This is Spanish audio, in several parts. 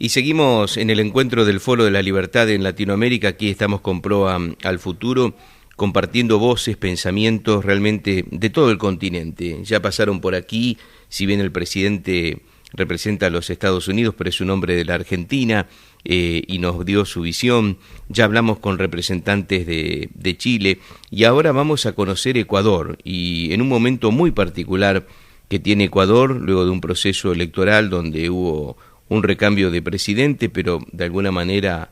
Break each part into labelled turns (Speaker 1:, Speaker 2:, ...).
Speaker 1: Y seguimos en el encuentro del Foro de la Libertad en Latinoamérica. Aquí estamos con Proa al Futuro, compartiendo voces, pensamientos realmente de todo el continente. Ya pasaron por aquí, si bien el presidente representa a los Estados Unidos, pero es un hombre de la Argentina y nos dio su visión. Ya hablamos con representantes de Chile y ahora vamos a conocer Ecuador, y en un momento muy particular que tiene Ecuador, luego de un proceso electoral donde hubo un recambio de presidente, pero de alguna manera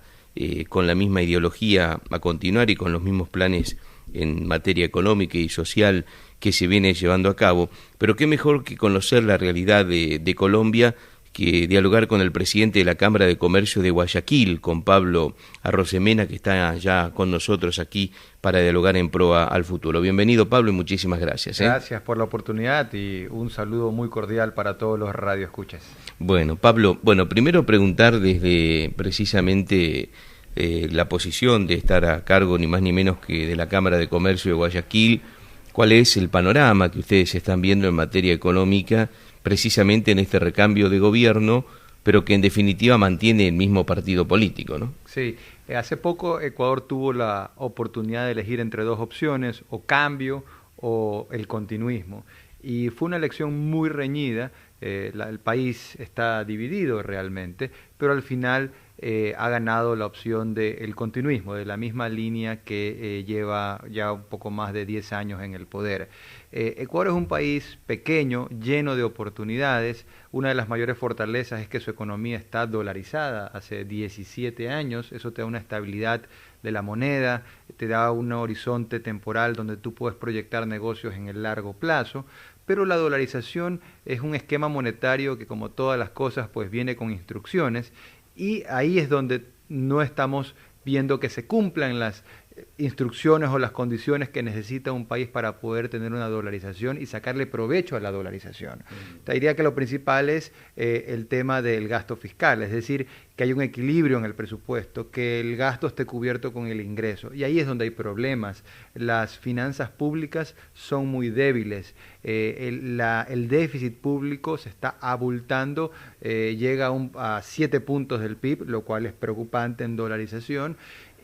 Speaker 1: con la misma ideología a continuar y con los mismos planes en materia económica y social que se viene llevando a cabo. Pero qué mejor que conocer la realidad de Colombia, que dialogar con el presidente de la Cámara de Comercio de Guayaquil, con Pablo Arrosemena, que está ya con nosotros aquí para dialogar en Proa al Futuro. Bienvenido, Pablo, y muchísimas gracias.
Speaker 2: Gracias por la oportunidad y un saludo muy cordial para todos los radioescuchas.
Speaker 1: Bueno, Pablo, primero preguntar desde precisamente la posición de estar a cargo ni más ni menos que de la Cámara de Comercio de Guayaquil, cuál es el panorama que ustedes están viendo en materia económica, precisamente en este recambio de gobierno, pero que en definitiva mantiene el mismo partido político, ¿no?
Speaker 2: Sí, hace poco Ecuador tuvo la oportunidad de elegir entre dos opciones, o cambio o el continuismo, y fue una elección muy reñida. El país está dividido realmente, pero al final ha ganado la opción del continuismo, de la misma línea que lleva ya un poco más de 10 años en el poder. Ecuador es un país pequeño, lleno de oportunidades. Una de las mayores fortalezas es que su economía está dolarizada hace 17 años. Eso te da una estabilidad de la moneda, te da un horizonte temporal donde tú puedes proyectar negocios en el largo plazo. Pero la dolarización es un esquema monetario que, como todas las cosas, pues viene con instrucciones, y ahí es donde no estamos viendo que se cumplan las instrucciones o las condiciones que necesita un país para poder tener una dolarización y sacarle provecho a la dolarización. Te diría que lo principal es el tema del gasto fiscal, es decir, que hay un equilibrio en el presupuesto, que el gasto esté cubierto con el ingreso, y ahí es donde hay problemas. Las finanzas públicas son muy débiles, el déficit público se está abultando, llega a 7 puntos del PIB, lo cual es preocupante en dolarización,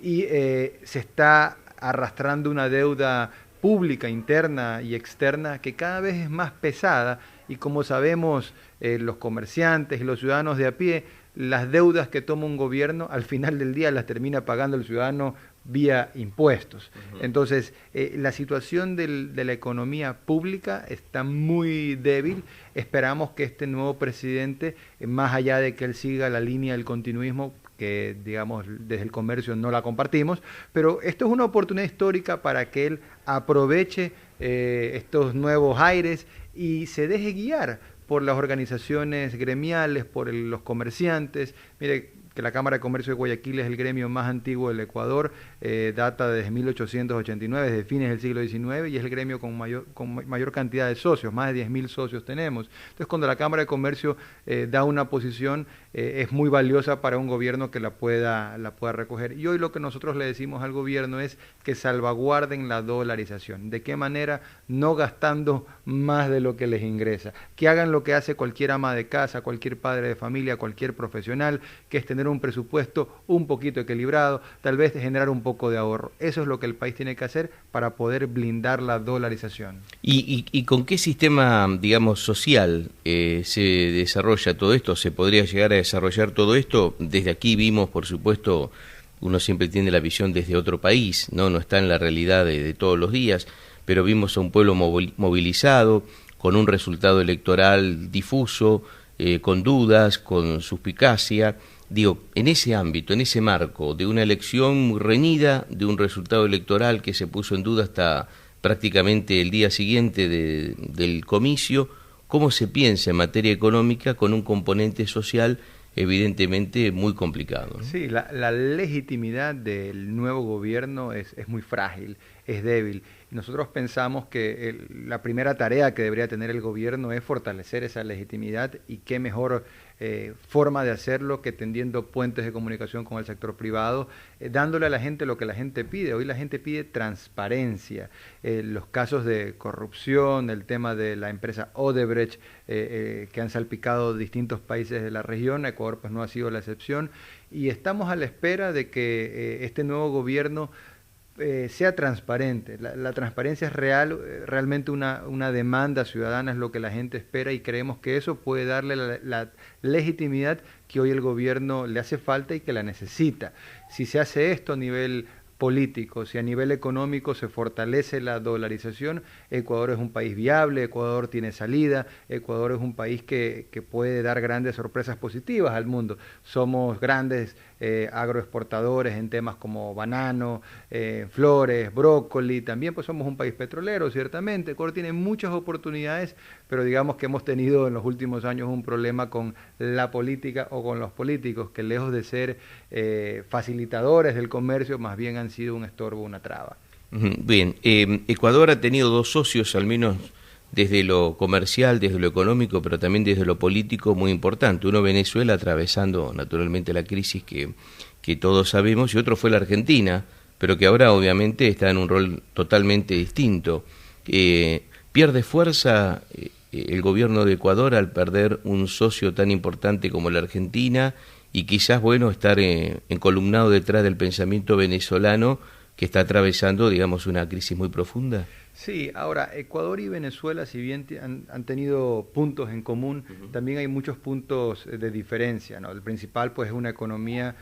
Speaker 2: y se está arrastrando una deuda pública interna y externa que cada vez es más pesada, y como sabemos los comerciantes y los ciudadanos de a pie, las deudas que toma un gobierno al final del día las termina pagando el ciudadano vía impuestos. Entonces, la situación de la economía pública está muy débil. Esperamos que este nuevo presidente, más allá de que él siga la línea del continuismo, que digamos desde el comercio no la compartimos, pero esto es una oportunidad histórica para que él aproveche estos nuevos aires y se deje guiar por las organizaciones gremiales, por los comerciantes. Mire que la Cámara de Comercio de Guayaquil es el gremio más antiguo del Ecuador, data desde 1889, desde fines del siglo XIX, y es el gremio con mayor cantidad de socios, más de 10.000 socios tenemos. Entonces, cuando la Cámara de Comercio da una posición, es muy valiosa para un gobierno que la pueda recoger. Y hoy lo que nosotros le decimos al gobierno es que salvaguarden la dolarización. ¿De qué manera? No gastando más de lo que les ingresa. Que hagan lo que hace cualquier ama de casa, cualquier padre de familia, cualquier profesional, que es tener un presupuesto un poquito equilibrado, tal vez generar un poco de ahorro. Eso es lo que el país tiene que hacer para poder blindar la dolarización.
Speaker 1: ¿Y con qué sistema, digamos, social se desarrolla todo esto? ¿Se podría llegar a desarrollar todo esto? Desde aquí vimos, por supuesto, uno siempre tiene la visión desde otro país, no está en la realidad de todos los días, pero vimos a un pueblo movilizado, con un resultado electoral difuso, con dudas, con suspicacia. Digo, en ese ámbito, en ese marco de una elección muy reñida, de un resultado electoral que se puso en duda hasta prácticamente el día siguiente del comicio, ¿cómo se piensa en materia económica con un componente social evidentemente muy complicado, ¿no?
Speaker 2: Sí, la legitimidad del nuevo gobierno es muy frágil, es débil. Nosotros pensamos que la primera tarea que debería tener el gobierno es fortalecer esa legitimidad, y qué mejor forma de hacerlo que tendiendo puentes de comunicación con el sector privado, dándole a la gente lo que la gente pide. Hoy la gente pide transparencia. Los casos de corrupción, el tema de la empresa Odebrecht, que han salpicado distintos países de la región, Ecuador pues no ha sido la excepción, y estamos a la espera de que este nuevo gobierno sea transparente. La transparencia es real, realmente una demanda ciudadana es lo que la gente espera, y creemos que eso puede darle la legitimidad que hoy el gobierno le hace falta y que la necesita. Si se hace esto a nivel político, si a nivel económico se fortalece la dolarización, Ecuador es un país viable, Ecuador tiene salida, Ecuador es un país que puede dar grandes sorpresas positivas al mundo. Somos grandes agroexportadores en temas como banano, flores, brócoli, también pues somos un país petrolero, ciertamente. Ecuador tiene muchas oportunidades, pero digamos que hemos tenido en los últimos años un problema con la política o con los políticos, que lejos de ser facilitadores del comercio, más bien han sido un estorbo, una traba.
Speaker 1: Bien, Ecuador ha tenido dos socios, al menos desde lo comercial, desde lo económico, pero también desde lo político, muy importante. Uno, Venezuela, atravesando naturalmente la crisis que todos sabemos, y otro fue la Argentina, pero que ahora obviamente está en un rol totalmente distinto. ¿Pierde fuerza el gobierno de Ecuador al perder un socio tan importante como la Argentina, y quizás, bueno, estar encolumnado detrás del pensamiento venezolano, que está atravesando, digamos, una crisis muy profunda?
Speaker 2: Sí, ahora, Ecuador y Venezuela, si bien han tenido puntos en común, también hay muchos puntos de diferencia, ¿no? El principal, pues, es una economía,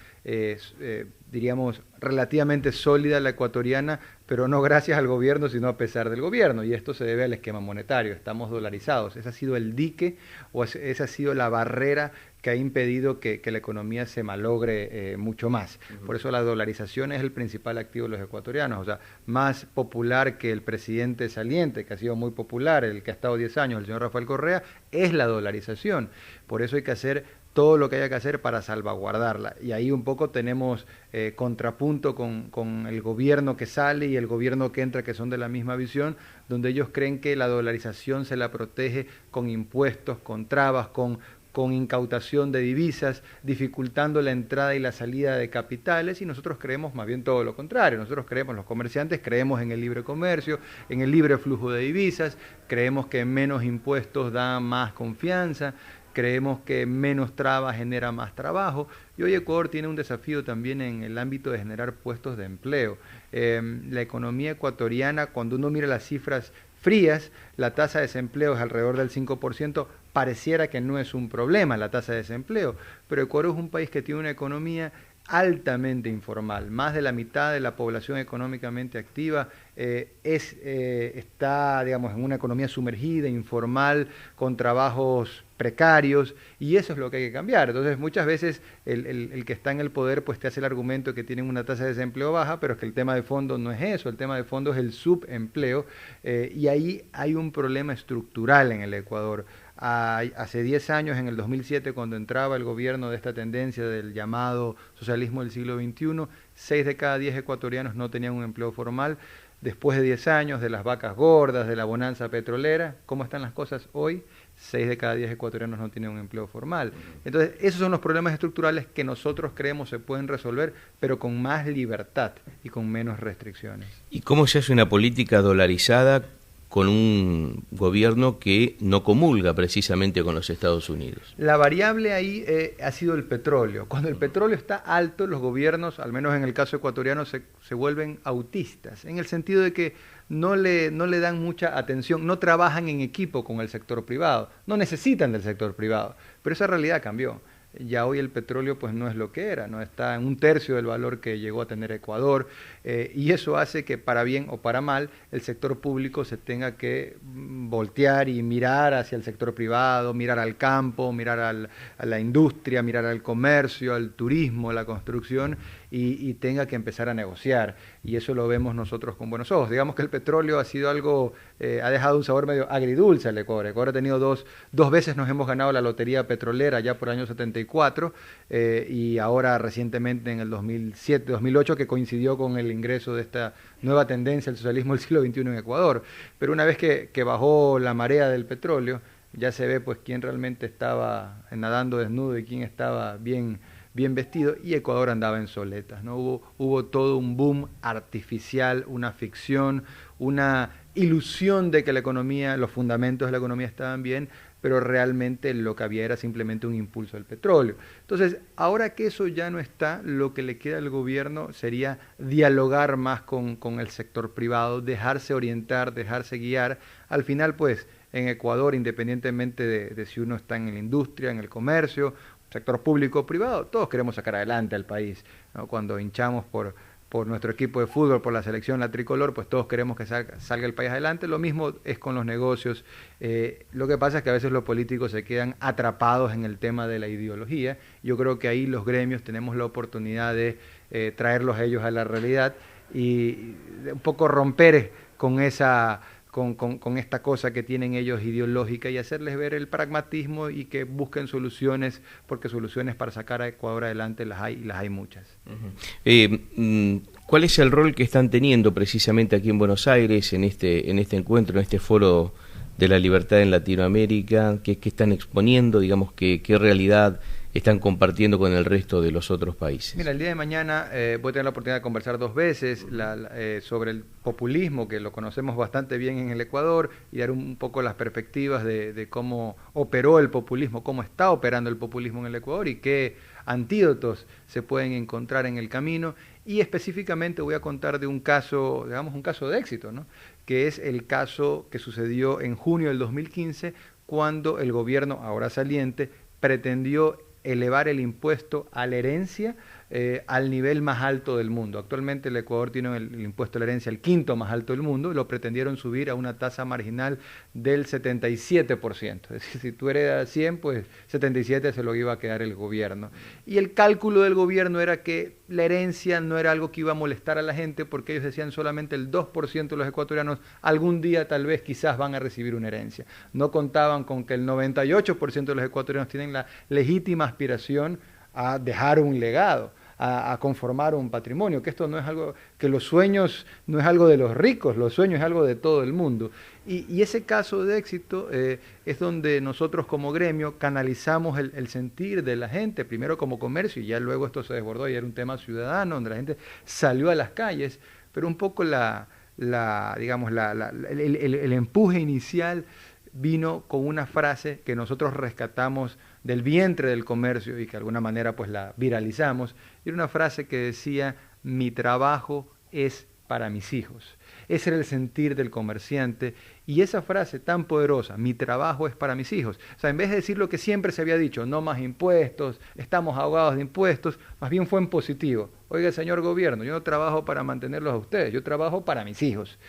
Speaker 2: diríamos, relativamente sólida, la ecuatoriana, pero no gracias al gobierno, sino a pesar del gobierno, y esto se debe al esquema monetario. Estamos dolarizados. Ese ha sido el dique, o esa ha sido la barrera que ha impedido que la economía se malogre mucho más. Por eso la dolarización es el principal activo de los ecuatorianos. O sea, más popular que el presidente saliente, que ha sido muy popular, el que ha estado 10 años, el señor Rafael Correa, es la dolarización. Por eso hay que hacer todo lo que haya que hacer para salvaguardarla. Y ahí un poco tenemos contrapunto con el gobierno que sale y el gobierno que entra, que son de la misma visión, donde ellos creen que la dolarización se la protege con impuestos, con trabas, con incautación de divisas, dificultando la entrada y la salida de capitales, y nosotros creemos más bien todo lo contrario. Nosotros creemos, los comerciantes, creemos en el libre comercio, en el libre flujo de divisas, creemos que menos impuestos da más confianza, creemos que menos trabas genera más trabajo, y hoy Ecuador tiene un desafío también en el ámbito de generar puestos de empleo. La economía ecuatoriana, cuando uno mira las cifras frías, la tasa de desempleo es alrededor del 5%, pareciera que no es un problema la tasa de desempleo, pero Ecuador es un país que tiene una economía altamente informal. Más de la mitad de la población económicamente activa está, digamos, en una economía sumergida, informal, con trabajos precarios, y eso es lo que hay que cambiar. Entonces, muchas veces el que está en el poder pues te hace el argumento que tienen una tasa de desempleo baja, pero es que el tema de fondo no es eso, el tema de fondo es el subempleo, y ahí hay un problema estructural en el Ecuador. Hace 10 años, en el 2007, cuando entraba el gobierno de esta tendencia del llamado socialismo del siglo XXI, 6 de cada 10 ecuatorianos no tenían un empleo formal. Después de 10 años de las vacas gordas, de la bonanza petrolera, ¿cómo están las cosas hoy? 6 de cada 10 ecuatorianos no tienen un empleo formal. Entonces, esos son los problemas estructurales que nosotros creemos se pueden resolver, pero con más libertad y con menos restricciones.
Speaker 1: ¿Y cómo se hace una política dolarizada con un gobierno que no comulga precisamente con los Estados Unidos?
Speaker 2: La variable ahí ha sido el petróleo. Cuando el petróleo está alto, los gobiernos, al menos en el caso ecuatoriano, se vuelven autistas, en el sentido de que no le dan mucha atención, no trabajan en equipo con el sector privado, no necesitan del sector privado, pero esa realidad cambió. Ya hoy el petróleo pues no es lo que era, no está en 1/3 del valor que llegó a tener Ecuador, y eso hace que, para bien o para mal, el sector público se tenga que voltear y mirar hacia el sector privado, mirar al campo, mirar a la industria, mirar al comercio, al turismo, a la construcción, y tenga que empezar a negociar, y eso lo vemos nosotros con buenos ojos. Digamos que el petróleo ha sido algo, ha dejado un sabor medio agridulce al Ecuador. Ecuador ha tenido dos veces nos hemos ganado la lotería petrolera ya por año 74, y ahora recientemente en el 2007, 2008, que coincidió con el ingreso de esta nueva tendencia al socialismo del siglo XXI en Ecuador. Pero una vez que bajó la marea del petróleo, ya se ve pues quién realmente estaba nadando desnudo y quién estaba bien vestido, y Ecuador andaba en soletas, ¿no? Hubo todo un boom artificial, una ficción, una ilusión de que la economía, los fundamentos de la economía estaban bien, pero realmente lo que había era simplemente un impulso del petróleo. Entonces, ahora que eso ya no está, lo que le queda al gobierno sería dialogar más con el sector privado, dejarse orientar, dejarse guiar. Al final, pues, en Ecuador, independientemente de si uno está en la industria, en el comercio, sector público o privado, todos queremos sacar adelante al país, ¿no? Cuando hinchamos por nuestro equipo de fútbol, por la selección, la tricolor, pues todos queremos que salga el país adelante. Lo mismo es con los negocios. Lo que pasa es que a veces los políticos se quedan atrapados en el tema de la ideología. Yo creo que ahí los gremios tenemos la oportunidad de traerlos a ellos a la realidad y un poco romper con esa... Con esta cosa que tienen ellos ideológica y hacerles ver el pragmatismo y que busquen soluciones, porque soluciones para sacar a Ecuador adelante las hay, y las hay muchas.
Speaker 1: ¿Cuál es el rol que están teniendo precisamente aquí en Buenos Aires en este encuentro, en este foro de la libertad en Latinoamérica? ¿Qué están exponiendo? Digamos, ¿qué realidad están compartiendo con el resto de los otros países?
Speaker 2: Mira, el día de mañana voy a tener la oportunidad de conversar 2 veces sobre el populismo, que lo conocemos bastante bien en el Ecuador, y dar un poco las perspectivas de cómo operó el populismo, cómo está operando el populismo en el Ecuador y qué antídotos se pueden encontrar en el camino. Y específicamente voy a contar de un caso, digamos un caso de éxito, ¿no? Que es el caso que sucedió en junio del 2015, cuando el gobierno, ahora saliente, pretendió elevar el impuesto a la herencia al nivel más alto del mundo. Actualmente el Ecuador tiene el impuesto a la herencia el 5º más alto del mundo, y lo pretendieron subir a una tasa marginal del 77%. Es decir, si tú heredas 100, pues 77 se lo iba a quedar el gobierno. Y el cálculo del gobierno era que la herencia no era algo que iba a molestar a la gente, porque ellos decían solamente el 2% de los ecuatorianos algún día tal vez quizás van a recibir una herencia. No contaban con que el 98% de los ecuatorianos tienen la legítima aspiración a dejar un legado, a conformar un patrimonio, que esto no es algo, que los sueños no es algo de los ricos, los sueños es algo de todo el mundo. Y ese caso de éxito es donde nosotros como gremio canalizamos el sentir de la gente, primero como comercio, y ya luego esto se desbordó y era un tema ciudadano, donde la gente salió a las calles, pero un poco el empuje inicial vino con una frase que nosotros rescatamos del vientre del comercio y que de alguna manera pues la viralizamos. Era una frase que decía: mi trabajo es para mis hijos. Ese era el sentir del comerciante, y esa frase tan poderosa, mi trabajo es para mis hijos, o sea, en vez de decir lo que siempre se había dicho, no más impuestos, estamos ahogados de impuestos, más bien fue en positivo. Oiga, señor gobierno, yo no trabajo para mantenerlos a ustedes, yo trabajo para mis hijos.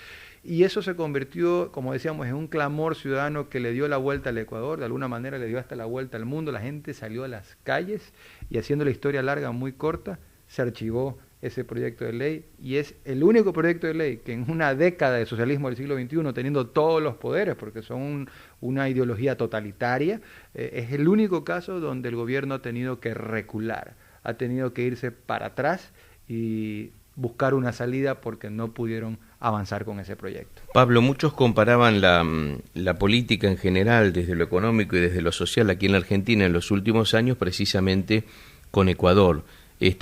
Speaker 2: Y eso se convirtió, como decíamos, en un clamor ciudadano que le dio la vuelta al Ecuador, de alguna manera le dio hasta la vuelta al mundo. La gente salió a las calles y, haciendo la historia larga muy corta, se archivó ese proyecto de ley, y es el único proyecto de ley que en una década de socialismo del siglo XXI, teniendo todos los poderes, porque son una ideología totalitaria, es el único caso donde el gobierno ha tenido que recular, ha tenido que irse para atrás y buscar una salida porque no pudieron avanzar con ese proyecto.
Speaker 1: Pablo, muchos comparaban la política en general, desde lo económico y desde lo social aquí en la Argentina en los últimos años, precisamente con Ecuador.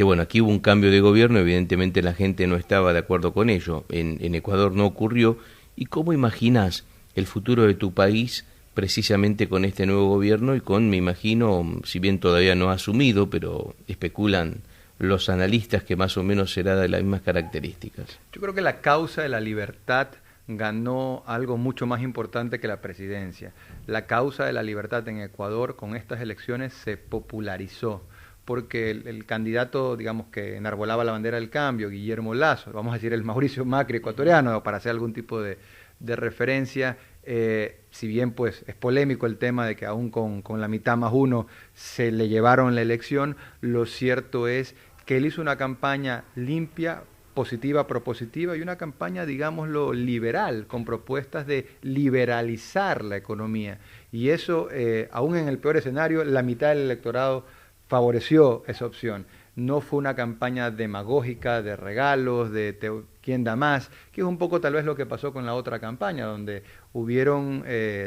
Speaker 1: Bueno, aquí hubo un cambio de gobierno, evidentemente la gente no estaba de acuerdo con ello. En Ecuador no ocurrió. ¿Y cómo imaginas el futuro de tu país precisamente con este nuevo gobierno y con, me imagino, si bien todavía no ha asumido, pero especulan los analistas que más o menos será de las mismas características?
Speaker 2: Yo creo que la causa de la libertad ganó algo mucho más importante que la presidencia. La causa de la libertad en Ecuador con estas elecciones se popularizó, porque el candidato, digamos, que enarbolaba la bandera del cambio, Guillermo Lasso, vamos a decir el Mauricio Macri ecuatoriano, para hacer algún tipo de referencia, si bien pues es polémico el tema de que aún con la mitad más uno se le llevaron la elección, lo cierto es que él hizo una campaña limpia, positiva, propositiva, y una campaña, digámoslo, liberal, con propuestas de liberalizar la economía. Y eso, aún en el peor escenario, la mitad del electorado favoreció esa opción. No fue una campaña demagógica, de regalos, de quién da más, que es un poco tal vez lo que pasó con la otra campaña, donde hubieron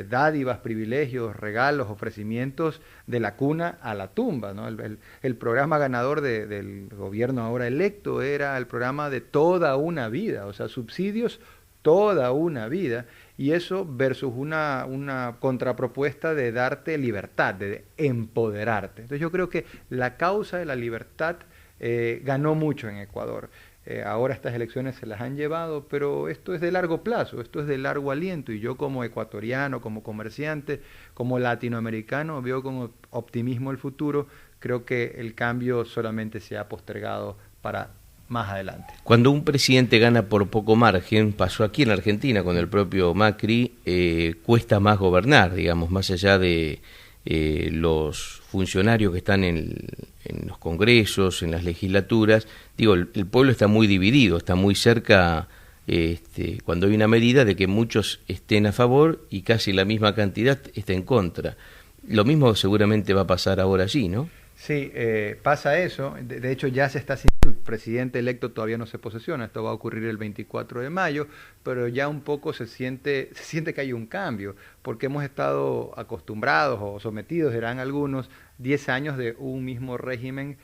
Speaker 2: dádivas, privilegios, regalos, ofrecimientos de la cuna a la tumba, ¿no? El programa ganador del gobierno ahora electo era el programa de toda una vida, o sea, subsidios toda una vida, y eso versus una contrapropuesta de darte libertad, de empoderarte. Entonces yo creo que la causa de la libertad ganó mucho en Ecuador. Ahora estas elecciones se las han llevado, pero esto es de largo plazo, esto es de largo aliento, y yo como ecuatoriano, como comerciante, como latinoamericano, veo con optimismo el futuro. Creo que el cambio solamente se ha postergado para más adelante.
Speaker 1: Cuando un presidente gana por poco margen, pasó aquí en Argentina con el propio Macri, cuesta más gobernar, digamos, más allá de los funcionarios que están en los congresos, en las legislaturas. Digo, el pueblo está muy dividido, está muy cerca, cuando hay una medida, de que muchos estén a favor y casi la misma cantidad está en contra. Lo mismo seguramente va a pasar ahora allí, ¿no?
Speaker 2: Sí, pasa eso. De hecho, ya se está haciendo. El presidente electo todavía no se posesiona. Esto va a ocurrir el 24 de mayo, pero ya un poco se siente que hay un cambio, porque hemos estado acostumbrados o sometidos, dirán algunos, 10 años de un mismo régimen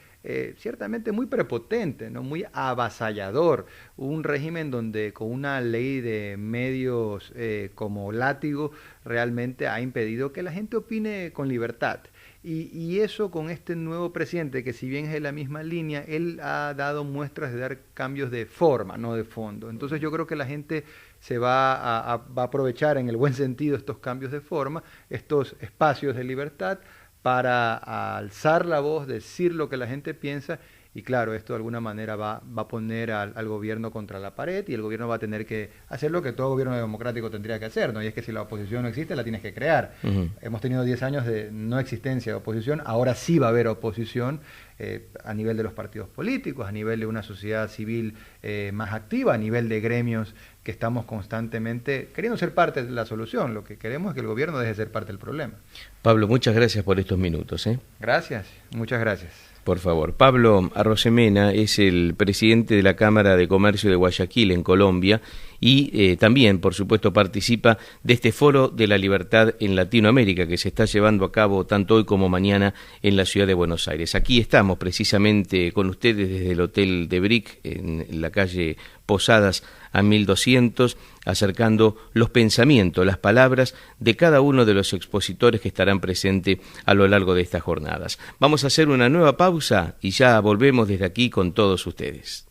Speaker 2: ciertamente muy prepotente, ¿no? Muy avasallador, un régimen donde con una ley de medios como látigo realmente ha impedido que la gente opine con libertad. Y eso con este nuevo presidente, que si bien es de la misma línea, él ha dado muestras de dar cambios de forma, no de fondo. Entonces yo creo que la gente se va a aprovechar en el buen sentido estos cambios de forma, estos espacios de libertad, para alzar la voz, decir lo que la gente piensa. Y claro, esto de alguna manera va a poner al gobierno contra la pared, y el gobierno va a tener que hacer lo que todo gobierno democrático tendría que hacer, ¿no? Y es que si la oposición no existe, la tienes que crear. Hemos tenido 10 años de no existencia de oposición, ahora sí va a haber oposición a nivel de los partidos políticos, a nivel de una sociedad civil más activa, a nivel de gremios que estamos constantemente queriendo ser parte de la solución. Lo que queremos es que el gobierno deje de ser parte del problema.
Speaker 1: Pablo, muchas gracias por estos minutos.
Speaker 2: Gracias, muchas gracias.
Speaker 1: Por favor. Pablo Arrosemena es el presidente de la Cámara de Comercio de Guayaquil, en Colombia, y también, por supuesto, participa de este Foro de la Libertad en Latinoamérica, que se está llevando a cabo tanto hoy como mañana en la ciudad de Buenos Aires. Aquí estamos precisamente con ustedes desde el Hotel de Brick, en la calle Posadas a 1200, acercando los pensamientos, las palabras de cada uno de los expositores que estarán presentes a lo largo de estas jornadas. Vamos a hacer una nueva pausa y ya volvemos desde aquí con todos ustedes.